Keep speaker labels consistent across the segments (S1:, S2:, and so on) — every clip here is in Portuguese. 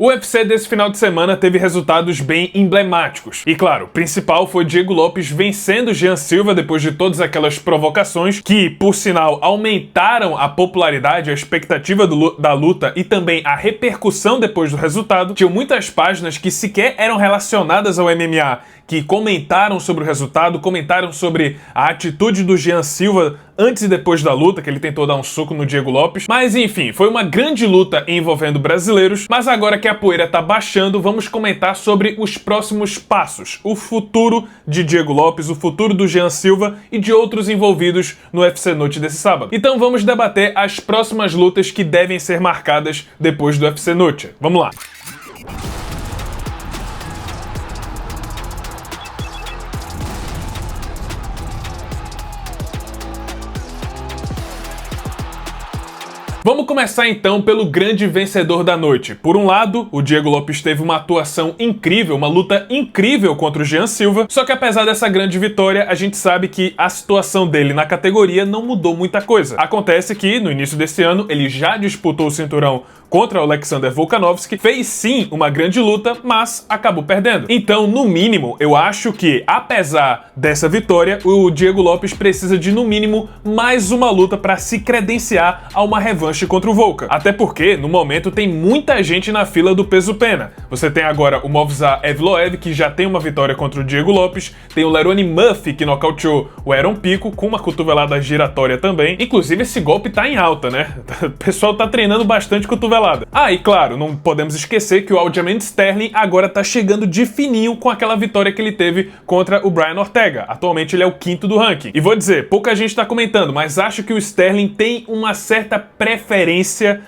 S1: O UFC desse final de semana teve resultados bem emblemáticos. E claro, o principal foi Diego Lopes vencendo Jean Silva depois de todas aquelas provocações que, por sinal, aumentaram a popularidade, a expectativa da luta e também a repercussão depois do resultado. Tinham muitas páginas que sequer eram relacionadas ao MMA que comentaram sobre o resultado, comentaram sobre a atitude do Jean Silva antes e depois da luta, que ele tentou dar um soco no Diego Lopes. Mas enfim, foi uma grande luta envolvendo brasileiros, mas agora que a poeira tá baixando, vamos comentar sobre os próximos passos, o futuro de Diego Lopes, o futuro do Jean Silva e de outros envolvidos no UFC Noite desse sábado. Então vamos debater as próximas lutas que devem ser marcadas depois do UFC Noite. Vamos lá! Vamos começar então pelo grande vencedor da noite. Por um lado, o Diego Lopes teve uma atuação incrível, uma luta incrível contra o Jean Silva, só que apesar dessa grande vitória, a gente sabe que a situação dele na categoria não mudou muita coisa. Acontece que, no início desse ano, ele já disputou o cinturão contra o Alexander Volkanovski, fez sim uma grande luta, mas acabou perdendo. Então, no mínimo, eu acho que, apesar dessa vitória, o Diego Lopes precisa de, no mínimo, mais uma luta para se credenciar a uma revanche contra o Volka. Até porque, no momento, tem muita gente na fila do peso pena. Você tem agora o Movsar Evloev, que já tem uma vitória contra o Diego Lopes, tem o Lerone Murphy, que nocauteou o Aaron Pico, com uma cotovelada giratória também. Inclusive, esse golpe tá em alta, né? O pessoal tá treinando bastante cotovelada. Ah, e claro, não podemos esquecer que o Aljamain Sterling agora tá chegando de fininho com aquela vitória que ele teve contra o Brian Ortega. Atualmente ele é o 5º do ranking. E vou dizer, pouca gente tá comentando, mas acho que o Sterling tem uma certa preferência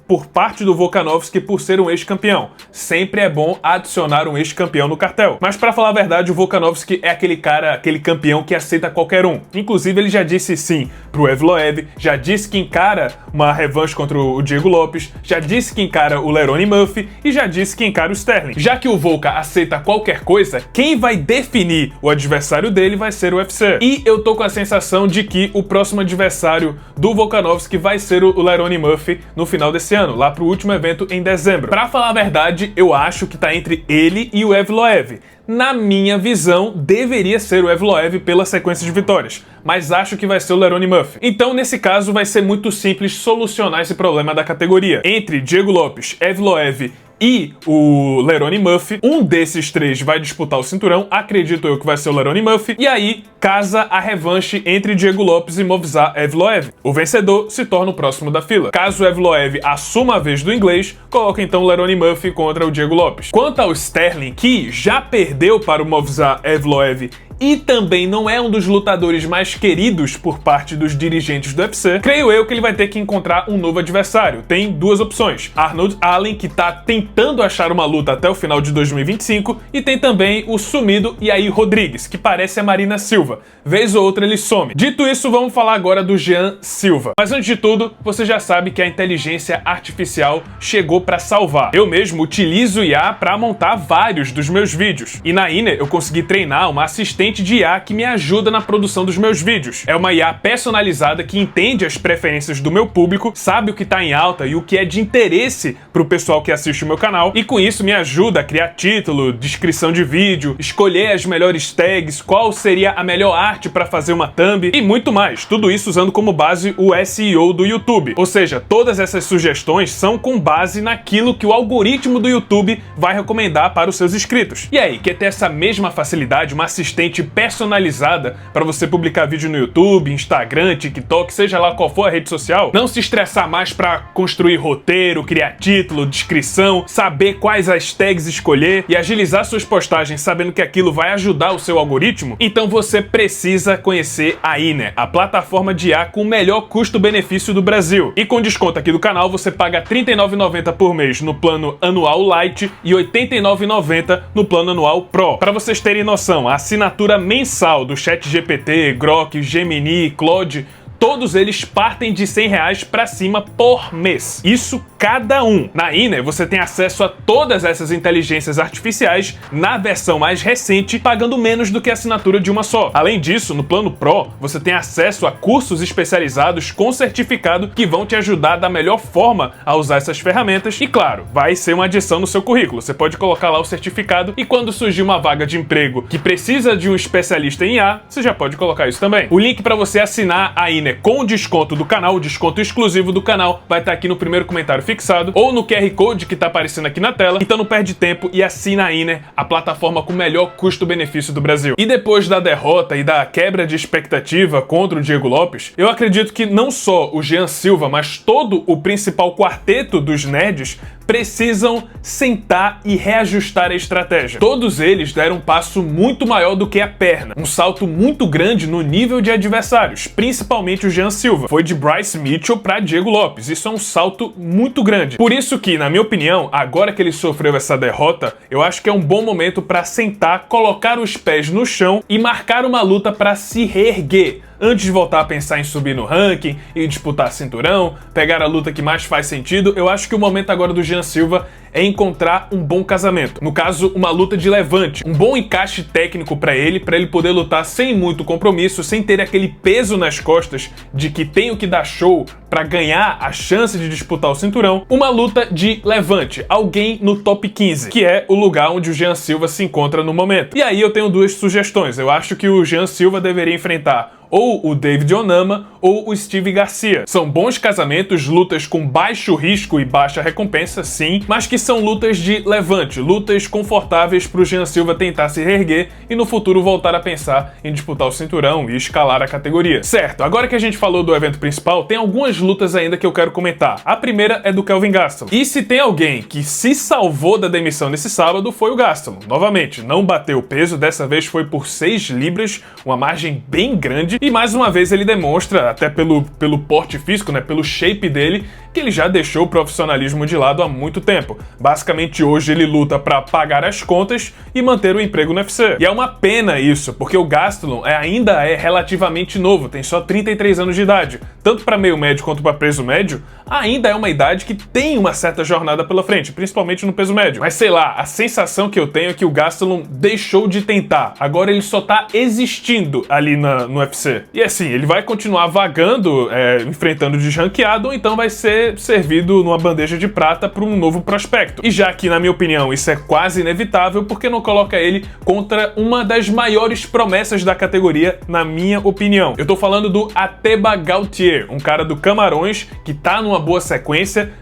S1: por parte do Volkanovski por ser um ex-campeão. Sempre é bom adicionar um ex-campeão no cartel. Mas pra falar a verdade, o Volkanovski é aquele cara, aquele campeão que aceita qualquer um. Inclusive ele já disse sim pro Evloev, já disse que encara uma revanche contra o Diego Lopes, já disse que encara o Lerone Murphy e já disse que encara o Sterling. Já que o Volka aceita qualquer coisa, quem vai definir o adversário dele vai ser o UFC. E eu tô com a sensação de que o próximo adversário do Volkanovski vai ser o Lerone Murphy no final desse ano, lá pro último evento em dezembro. Pra falar a verdade, eu acho que tá entre ele e o Evloev. Na minha visão, deveria ser o Evloev pela sequência de vitórias, mas acho que vai ser o Lerone Murphy. Então, nesse caso, vai ser muito simples solucionar esse problema da categoria. Entre Diego Lopes, Evloev e o Lerone Murphy, um desses três vai disputar o cinturão, acredito eu que vai ser o Lerone Murphy, e aí casa a revanche entre Diego Lopes e Movsar Evloev. O vencedor se torna o próximo da fila. Caso o Evloev assuma a vez do inglês, coloca então o Lerone Murphy contra o Diego Lopes. Quanto ao Sterling, que já perdeu para o Movsar Evloev e também não é um dos lutadores mais queridos por parte dos dirigentes do UFC, creio eu que ele vai ter que encontrar um novo adversário. Tem duas opções. Arnold Allen, que tá tentando achar uma luta até o final de 2025, e tem também o sumido Yair Rodrigues, que parece a Marina Silva. Vez ou outra ele some. Dito isso, vamos falar agora do Jean Silva. Mas antes de tudo, você já sabe que a inteligência artificial chegou para salvar. Eu mesmo utilizo o IA para montar vários dos meus vídeos. E na Iner eu consegui treinar uma assistente de IA que me ajuda na produção dos meus vídeos. É uma IA personalizada que entende as preferências do meu público, sabe o que tá em alta e o que é de interesse pro pessoal que assiste o meu canal, e com isso me ajuda a criar título, descrição de vídeo, escolher as melhores tags, qual seria a melhor arte para fazer uma thumb e muito mais. Tudo isso usando como base o SEO do YouTube. Ou seja, todas essas sugestões são com base naquilo que o algoritmo do YouTube vai recomendar para os seus inscritos. E aí, quer ter essa mesma facilidade, uma assistente personalizada para você publicar vídeo no YouTube, Instagram, TikTok, seja lá qual for a rede social? Não se estressar mais para construir roteiro, criar título, descrição, saber quais hashtags escolher e agilizar suas postagens sabendo que aquilo vai ajudar o seu algoritmo? Então você precisa conhecer a Iner, a plataforma de IA com o melhor custo-benefício do Brasil. E com desconto aqui do canal você paga R$ 39,90 por mês no plano anual Lite e R$ 89,90 no plano anual Pro. Para vocês terem noção, a assinatura mensal do ChatGPT, Grok, Gemini, Claude, todos eles partem de R$100 pra cima por mês. Isso cada um. Na Iner, você tem acesso a todas essas inteligências artificiais na versão mais recente, pagando menos do que a assinatura de uma só. Além disso, no plano Pro, você tem acesso a cursos especializados com certificado que vão te ajudar da melhor forma a usar essas ferramentas e, claro, vai ser uma adição no seu currículo. Você pode colocar lá o certificado e quando surgir uma vaga de emprego que precisa de um especialista em IA, você já pode colocar isso também. O link para você assinar a Iner com o desconto do canal, o desconto exclusivo do canal, vai estar aqui no primeiro comentário fixado ou no QR Code que está aparecendo aqui na tela. Então não perde tempo e assina a Iner, a plataforma com o melhor custo-benefício do Brasil. E depois da derrota e da quebra de expectativa contra o Diego Lopes, eu acredito que não só o Jean Silva, mas todo o principal quarteto dos nerds precisam sentar e reajustar a estratégia. Todos eles deram um passo muito maior do que a perna, um salto muito grande no nível de adversários, principalmente o Jean Silva. Foi de Bryce Mitchell para Diego Lopes. Isso é um salto muito grande. Por isso que, na minha opinião, agora que ele sofreu essa derrota, eu acho que é um bom momento para sentar, colocar os pés no chão e marcar uma luta para se reerguer. Antes de voltar a pensar em subir no ranking e disputar cinturão, pegar a luta que mais faz sentido, eu acho que o momento agora do Jean Silva é encontrar um bom casamento. No caso, uma luta de levante, um bom encaixe técnico para ele poder lutar sem muito compromisso, sem ter aquele peso nas costas de que tenho que dar show para ganhar a chance de disputar o cinturão. Uma luta de levante, alguém no top 15, que é o lugar onde o Jean Silva se encontra no momento. E aí eu tenho duas sugestões. Eu acho que o Jean Silva deveria enfrentar ou o David Onama ou o Steve Garcia. São bons casamentos, lutas com baixo risco e baixa recompensa, sim, mas que são lutas de levante, lutas confortáveis para o Jean Silva tentar se reerguer e no futuro voltar a pensar em disputar o cinturão e escalar a categoria. Certo, agora que a gente falou do evento principal, tem algumas lutas ainda que eu quero comentar. A primeira é do Kelvin Gastelum. E se tem alguém que se salvou da demissão nesse sábado, foi o Gastelum. Novamente, não bateu o peso, dessa vez foi por 6 libras, uma margem bem grande. E mais uma vez ele demonstra, até pelo porte físico, né, pelo shape dele, que ele já deixou o profissionalismo de lado há muito tempo. Basicamente hoje ele luta para pagar as contas e manter o emprego no UFC. E é uma pena isso, porque o Gastelum ainda é relativamente novo, tem só 33 anos de idade. Tanto para meio médio quanto para peso médio, ainda é uma idade que tem uma certa jornada pela frente, principalmente no peso médio. Mas sei lá, a sensação que eu tenho é que o Gastelum deixou de tentar. Agora ele só tá existindo ali no UFC. E assim, ele vai continuar vagando, enfrentando desranqueado, ou então vai ser servido numa bandeja de prata para um novo prospecto. E já que, na minha opinião, isso é quase inevitável, por que não coloca ele contra uma das maiores promessas da categoria, na minha opinião? Eu tô falando do Ateba Gautier, um cara do Camarões que tá numa boa sequência,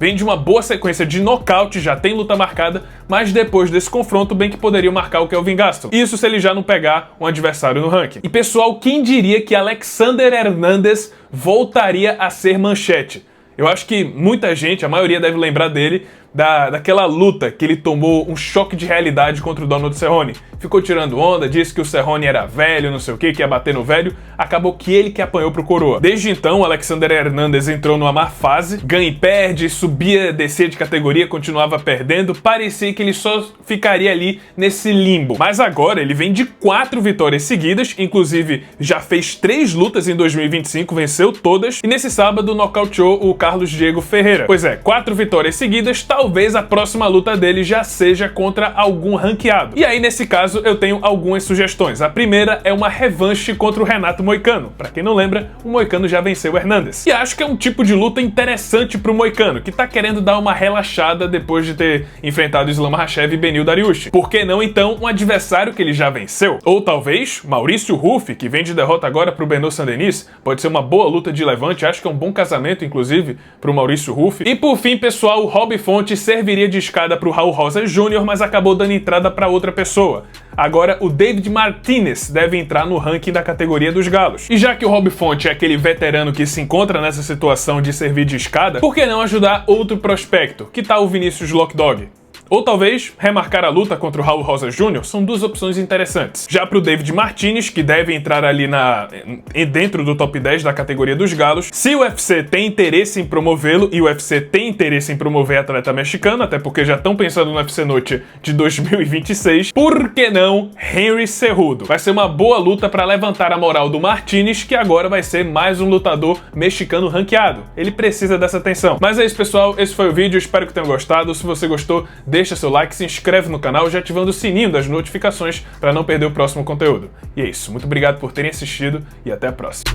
S1: vem de uma boa sequência de nocaute, já tem luta marcada, mas depois desse confronto bem que poderia marcar o Kelvin Gastelum. Isso se ele já não pegar um adversário no ranking. E pessoal, quem diria que Alexander Hernandez voltaria a ser manchete? Eu acho que muita gente, a maioria deve lembrar dele, daquela luta que ele tomou um choque de realidade contra o Donald Cerrone. Ficou tirando onda, disse que o Cerrone era velho, não sei o que ia bater no velho. Acabou que ele que apanhou pro coroa. Desde então, o Alexander Hernandez entrou numa má fase, ganha e perde, subia, descia de categoria, continuava perdendo. Parecia que ele só ficaria ali nesse limbo. Mas agora ele vem de 4 vitórias seguidas, inclusive já fez 3 lutas em 2025, venceu todas. E nesse sábado nocauteou o Carlos Diego Ferreira. Pois é, 4 vitórias seguidas, talvez a próxima luta dele já seja contra algum ranqueado. E aí, nesse caso, eu tenho algumas sugestões. A primeira é uma revanche contra o Renato Moicano. Pra quem não lembra, o Moicano já venceu o Hernandez. E acho que é um tipo de luta interessante pro Moicano, que tá querendo dar uma relaxada depois de ter enfrentado Islam Makhachev e Beneil Dariush. Por que não, então, um adversário que ele já venceu? Ou talvez, Maurício Ruff, que vem de derrota agora pro Benoit Saint-Denis. Pode ser uma boa luta de levante, acho que é um bom casamento, inclusive, pro Maurício Ruff. E por fim, pessoal, o Rob Fonte serviria de escada pro Raul Rosa Jr., mas acabou dando entrada para outra pessoa. Agora, o David Martinez deve entrar no ranking da categoria dos galos. E já que o Rob Fonte é aquele veterano que se encontra nessa situação de servir de escada, por que não ajudar outro prospecto? Que tal o Vinícius Lockdog? Ou talvez remarcar a luta contra o Raul Rosas Jr. São duas opções interessantes. Já pro David Martinez, que deve entrar ali dentro do top 10 da categoria dos galos, se o UFC tem interesse em promovê-lo, e o UFC tem interesse em promover atleta mexicano, até porque já estão pensando no UFC Noite de 2026, por que não Henry Cejudo? Vai ser uma boa luta para levantar a moral do Martinez, que agora vai ser mais um lutador mexicano ranqueado. Ele precisa dessa atenção. Mas é isso, pessoal. Esse foi o vídeo. Espero que tenham gostado. Se você gostou, deixa seu like, se inscreve no canal, já ativando o sininho das notificações para não perder o próximo conteúdo. E é isso. Muito obrigado por terem assistido e até a próxima.